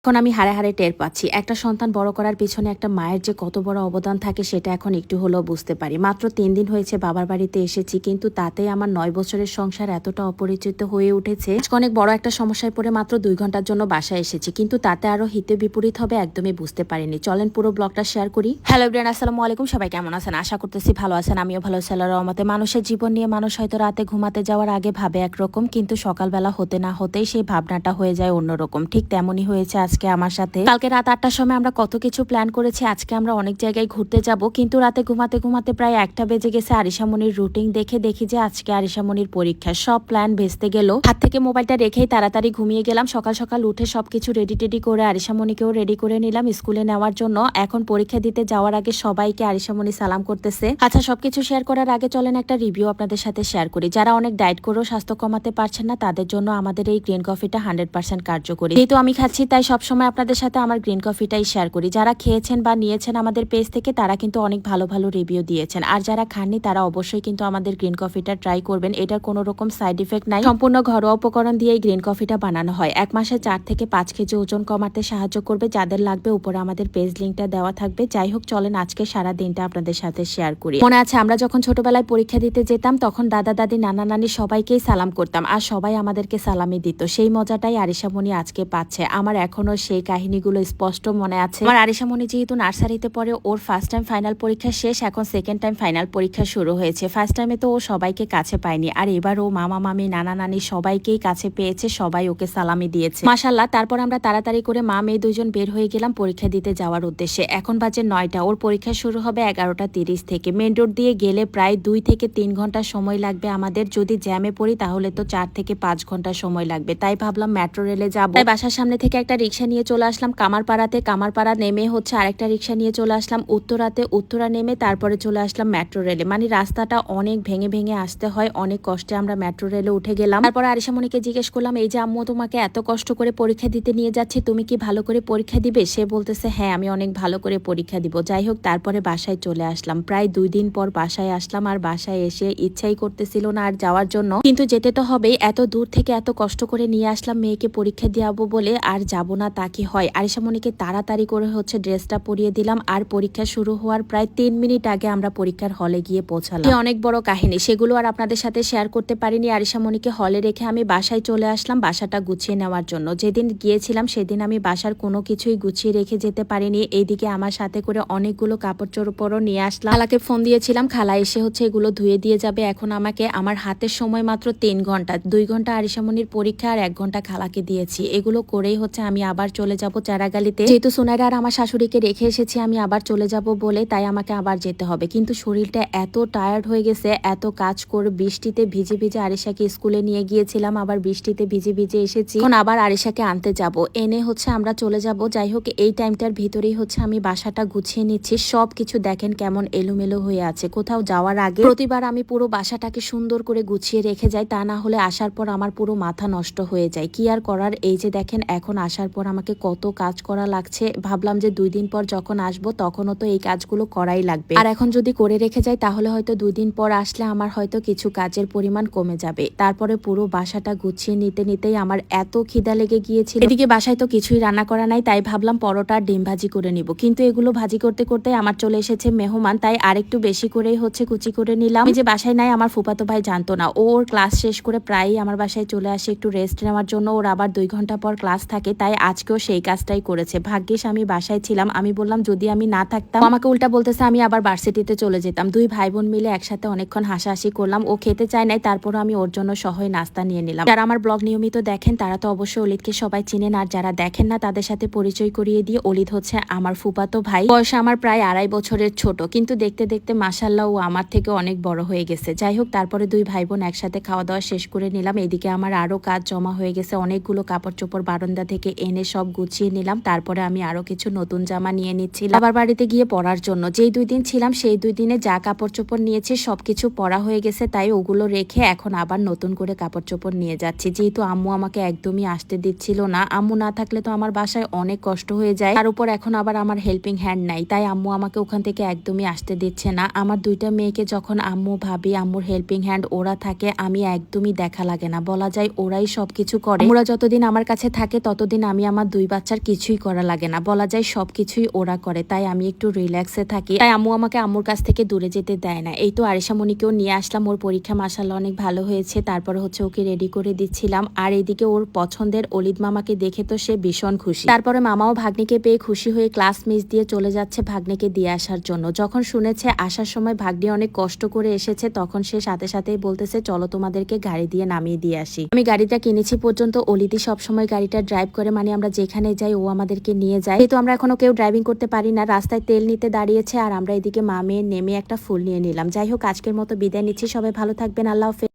এখন আমি হাড়ে হাড়ে টের পাচ্ছি একটা সন্তান বড় করার পিছনে একটা মায়ের যে কত বড় অবদান থাকে সেটা এখন একটু হলেও বুঝতে পারি। মাত্র 3 দিন হয়েছে বাবার বাড়িতে এসেছি, কিন্তু তাতেই আমার 9 বছরের সংসার এতটা অপরিচিত হয়ে উঠেছে। আজকে অনেক বড় একটা সমস্যায় পড়ে মাত্র 2 ঘন্টার জন্য বাসায় এসেছি, কিন্তু তাতে আরো হিতে বিপরীত হবে একদমই বুঝতে পারিনি। চলেন পুরো ব্লগটা শেয়ার করি। হ্যালো এভরিওয়ান, আসসালামু আলাইকুম। সবাই কেমন আছেন? আশা করতেছি ভালো আছেন। আমিও ভালো আছি আল্লাহর রহমতে। মানুষের জীবন নিয়ে মানুষ হয়তো রাতে ঘুমাতে যাওয়ার আগে ভাবে একরকম, কিন্তু সকালবেলা হতে না হতেই সেই ভাবনাটা হয়ে যায় অন্যরকম। ঠিক তেমনই হয়েছে আজকে আমার সাথে। কালকে রাত 8টার সময় আমরা কত কিছু প্ল্যান করেছি, আজকে আমরা অনেক জায়গায় ঘুরতে যাব, কিন্তু রাতে ঘুমাতে ঘুমাতে প্রায় 1টা বেজে গেছে। আরিশামণির রুটিন দেখে দেখি যে আজকে আরিশামণির পরীক্ষা। সব প্ল্যান ভেস্তে গেল। হাত থেকে মোবাইলটা রেখেই তাড়াতাড়ি ঘুমিয়ে গেলাম। সকাল সকাল উঠে সবকিছু রেডি টেডি করে আরিশামণিকেও রেডি করে নিলাম স্কুলে নেওয়ার জন্য। এখন পরীক্ষা দিতে যাওয়ার আগে সবাইকে আরিশামণি সালাম করতেছে। আচ্ছা, সবকিছু শেয়ার করার আগে চলেন একটা রিভিউ আপনাদের সাথে শেয়ার করি। যারা অনেক ডায়েট করেও স্বাস্থ্য কমাতে পারছেন না, তাদের জন্য আমাদের এই গ্রিন কফিটা 100% কার্যকরী। যেহেতু আমি খাচ্ছি তাই সবসময় আপনাদের সাথে আমার গ্রিন কফিটাই শেয়ার করি। যারা খেয়েছেন বা নিয়েছেন আমাদের পেজ থেকে, তারা কিন্তু অনেক ভালো ভালো রিভিউ দিয়েছেন। আর যারা খাননি তারা অবশ্যই কিন্তু আমাদের গ্রিন কফিটা ট্রাই করবেন। এটার কোনো রকম সাইড ইফেক্ট নাই। সম্পূর্ণ ঘরোয়া উপকরণ দিয়ে এই গ্রিন কফিটা বানানো হয়। 1 মাসে 4 থেকে 5 কেজি ওজন কমাতে সাহায্য করবে। যাদের লাগবে উপরে আমাদের পেজ লিঙ্কটা দেওয়া থাকবে। যাই হোক, চলেন আজকে সারা দিনটা আপনাদের সাথে শেয়ার করি। মনে আছে আমরা যখন ছোটবেলায় পরীক্ষা দিতে যেতাম, তখন দাদা দাদি নানা নানি সবাইকেই সালাম করতাম, আর সবাই আমাদেরকে সালামি দিত। সেই মজাটাই আরিশামণি আজকে পাচ্ছে। আমার এখনো সেই কাহিনীগুলো স্পষ্ট মনে আছে। আমার আরিশামণি যেহেতু নার্সারিতে পড়ে, ওর ফার্স্ট টাইম ফাইনাল পরীক্ষা শেষ, এখন সেকেন্ড টাইম ফাইনাল পরীক্ষা শুরু হয়েছে। ফার্স্ট টাইমে তো ও সবাইকে কাছে পায়নি, আর এবার ও মামা মামি নানা নানি সবাইকেই কাছে পেয়েছে। সবাই ওকে সালামি দিয়েছে মাশাআল্লাহ। তারপর আমরা তাড়াতাড়ি করে মা মেয়ে দুইজন বের হয়ে গেলাম পরীক্ষা দিতে যাওয়ার উদ্দেশ্যে। এখন বাজে 9টা, ওর পরীক্ষা শুরু হবে 11টা 30 থেকে। মেন রোড দিয়ে গেলে প্রায় 2 থেকে 3 ঘন্টা সময় লাগবে আমাদের। যদি জ্যামে পড়ি তাহলে তো 4 থেকে 5 ঘন্টা সময় লাগবে। তাই ভাবলাম মেট্রো রেলে যাবো। তাই বাসার সামনে থেকে একটা রিক্সা নিয়ে চলে আসলাম কামারপাড়াতে। কামারপাড়া নেমে হচ্ছে আরেকটা রিক্সা নিয়ে চলে আসলাম উত্তরাতে। উত্তরা নেমে তারপরে চলে আসলাম মেট্রো রেলে। মানে রাস্তাটা অনেক ভেঙে ভেঙে আসতে হয়, অনেক কষ্টে আমরা মেট্রো রেলে উঠে গেলাম। তারপর আরিশামণিকে জিজ্ঞেস করলাম, এই যে আম্মু তোমাকে এত কষ্ট করে পরীক্ষা দিতে নিয়ে যাচ্ছি, তুমি কি ভালো করে পরীক্ষা দিবে? সে বলতেছে হ্যাঁ, আমি অনেক ভালো করে পরীক্ষা দিব। যাই হোক, তারপরে বাসায় চলে আসলাম। প্রায় 2 দিন পর বাসায় আসলাম, আর বাসায় এসে ইচ্ছাই করতেছিল না আর যাওয়ার জন্য, কিন্তু যেতে তো হবেই। এত দূর থেকে এত কষ্ট করে নিয়ে আসলাম মেয়েকে পরীক্ষা দিয়াবো বলে, আর যাব না তা কি হয়। আরিশামণিকে তাড়াতাড়ি করে হচ্ছে ড্রেসটা পরিয়ে দিলাম, আর পরীক্ষা শুরু হওয়ার প্রায় 3 মিনিট আগে আমরা পরীক্ষার হলে গিয়ে পৌঁছালাম। অনেক বড় কাহিনী, সেগুলো আর আপনাদের সাথে শেয়ার করতে পারিনি। আরিশামণিকে হলে রেখে আমি বাসায় চলে আসলাম বাসাটা গুছিয়ে নেওয়ার জন্য। যেদিন গিয়েছিলাম সেদিন আমি বাসার কোনো কিছুই গুছিয়ে রেখে যেতে পারিনি। এইদিকে আমার সাথে করে অনেকগুলো কাপড় চোপড়ও নিয়ে আসলাম। খালাকে ফোন দিয়েছিলাম, খালা এসে হচ্ছে এগুলো ধুয়ে দিয়ে যাবে। এখন আমাকে আমার হাতের সময় মাত্র 3 ঘন্টা। 2 ঘন্টা আরিশামণির পরীক্ষা আর 1 ঘন্টা খালাকে দিয়েছি। এগুলো করেই হচ্ছে আমি আবার চলে যাব চারাগালিতে। যেহেতু সোনাইরা আর আমার শাশুড়িকে রেখে এসেছি আমি আবার চলে যাব বলে, তাই আমাকে আবার যেতে হবে। কিন্তু শরীরটা এত টায়ার্ড হয়ে গেছে, এত কাজ করে বৃষ্টিতে ভিজে ভিজে আরিশাকে স্কুলে নিয়ে গিয়েছিলাম, আবার বৃষ্টিতে ভিজে ভিজে এসেছি। এখন আবার আরিশাকে আনতে যাব, এনে হচ্ছে আমরা চলে যাব। যাই হোক, এই টাইমটার ভিতরেই হচ্ছে আমি বাসাটা গুছিয়ে নিচ্ছি। সব কিছু দেখেন কেমন এলোমেলো হয়ে আছে। কোথাও যাওয়ার আগে প্রতিবার আমি পুরো বাসাটাকে সুন্দর করে গুছিয়ে রেখে যাই, তা না হলে আসার পর আমার পুরো মাথা নষ্ট হয়ে যায়। কি আর করার, এই যে দেখেন এখন আসার পর আমাকে কত কাজ করা লাগছে। ভাবলাম যে 2 দিন পর যখন আসবো তখনও তো এই কাজগুলো করাই লাগবে, আর এখন যদি করে রেখে যাই তাহলে হয়তো 2 দিন পর আসলে আমার হয়তো কিছু কাজের পরিমাণ কমে যাবে। তারপরে পুরো বাসাটা গুছিয়ে নিতে নিতেই আমার এত খিদা লেগে গিয়েছিল। এদিকে বাসায় তো কিছুই রান্না করা নাই, তাই ভাবলাম পরোটা ডিম ভাজি করে নিব। কিন্তু এগুলো ভাজি করতে করতে আমার চলে এসেছে মেহমান, তাই আরেকটু বেশি করেই হচ্ছে কুচি করে নিলাম। এই যে বাসায় নাই আমার ফুফাতো ভাই জানতো না, ওর ক্লাস শেষ করে প্রায়ই আমার বাসায় চলে আসে একটু রেস্ট নেওয়ার জন্য। ওর আবার 2 ঘন্টা পর ক্লাস থাকে, তাই আজকেও সেই কাজটাই করেছে। ভাগ্যিস আমি বাসায় ছিলাম। আমি বললাম যদি আমি না থাকতাম, আমাকে উল্টা বলতেছে আমি আবার ভার্সিটিতে চলে যেতাম। 2 ভাই বোন মিলে একসাথে অনেকক্ষণ হাসাহাসি করলাম। ও খেতে চায় নাই, তারপরও আমি ওর জন্য সহই নাস্তা নিয়ে নিলাম। যারা আমার ব্লগ নিয়মিত দেখেন তারা তো অবশ্যই অলিদকে সবাই চিনেন, আর যারা দেখেন না তাদের সাথে পরিচয় করিয়ে দিয়ে, অলিদ হচ্ছে আমার ফুফাতো ভাই। বয়সে আমার প্রায় 2.5 বছরের ছোট, কিন্তু দেখতে দেখতে মাশাআল্লাহ ও আমার থেকে অনেক বড় হয়ে গেছে। যাই হোক, তারপরে 2 ভাই বোন একসাথে খাওয়া দাওয়া শেষ করে নিলাম। এদিকে আমার আরো কাজ জমা হয়ে গেছে, অনেকগুলো কাপড় চোপড় বারান্দা থেকে এনে সব গুছিয়ে নিলাম। তারপরে আমি আরো কিছু নতুন জামা নিয়ে নিচ্ছিলাম বাবার বাড়িতে গিয়ে পরার জন্য। যেই 2 দিন ছিলাম সেই 2 দিনে যা কাপড় চোপড় নিয়েছি সবকিছু পরা হয়ে গেছে, তাই ওগুলো রেখে এখন আবার নতুন করে কাপড় চোপড় নিয়ে যাচ্ছি। যেহেতু আম্মু আমাকে একদমই আসতে দিচ্ছিল না, আম্মু না থাকলে তো আমার বাসায় অনেক কষ্ট হয়ে যায়। তার উপর এখন আবার আমার হেল্পিং হ্যান্ড নাই, তাই আম্মু আমাকে ওখান থেকে একদমই আসতে দিচ্ছে না। আমার 2টা মেয়েকে যখন আম্মু ভাবি আম্মুর হেল্পিং হ্যান্ড ওরা থাকে, আমি একদমই দেখা লাগে না, বলা যায় ওরাই সবকিছু করে। ওরা যতদিন আমার কাছে থাকে ততদিন আমি আমার 2 বাচ্চার কিছুই করা লাগে না, বলা যায় সবকিছুই ওরা করে, তাই আমি একটু রিল্যাক্সে থাকি। তাই আম্মু আমাকে আম্মুর কাছ থেকে দূরে যেতে দেয় না। এই তো আরিশা মনিকেও নিয়ে আসলাম, ওর পরীক্ষা মাশাআল্লাহ অনেক ভালো হয়েছে। তারপরে হচ্ছে ওকে রেডি করে দিচ্ছিলাম, আর এদিকে ওর পছন্দের অলিদ মামাকে দেখে তো সে ভীষণ খুশি। তারপরে মামাও ভাগ্নিকে পেয়ে খুশি হয়ে ক্লাস মিস দিয়ে চলে যাচ্ছে ভাগ্নিকে দিয়ে আসার জন্য। যখন শুনেছে আসার সময় ভাগ্নি অনেক কষ্ট করে এসেছে, তখন সে সাথে সাথেই বলতেছে চলো তোমাদেরকে গাড়ি দিয়ে নামিয়ে দিয়ে আসি। আমি গাড়িটা কিনেছি পর্যন্ত, অলিদি সবসময় গাড়িটা ড্রাইভ করে, মানে আমরা যেখানে যাই ও আমাদেরকে নিয়ে যায়। যেহেতু আমরা এখনো কেউ ড্রাইভিং করতে পারি না, রাস্তায় তেল নিতে দাঁড়িয়েছে আর আমরা এদিকে মা মেয়ে নেমে একটা ফুল নিয়ে নিলাম। যাই হোক, আজকের মতো বিদায় নিচ্ছি, সবাই ভালো থাকবেন, আল্লাহ হাফেজ।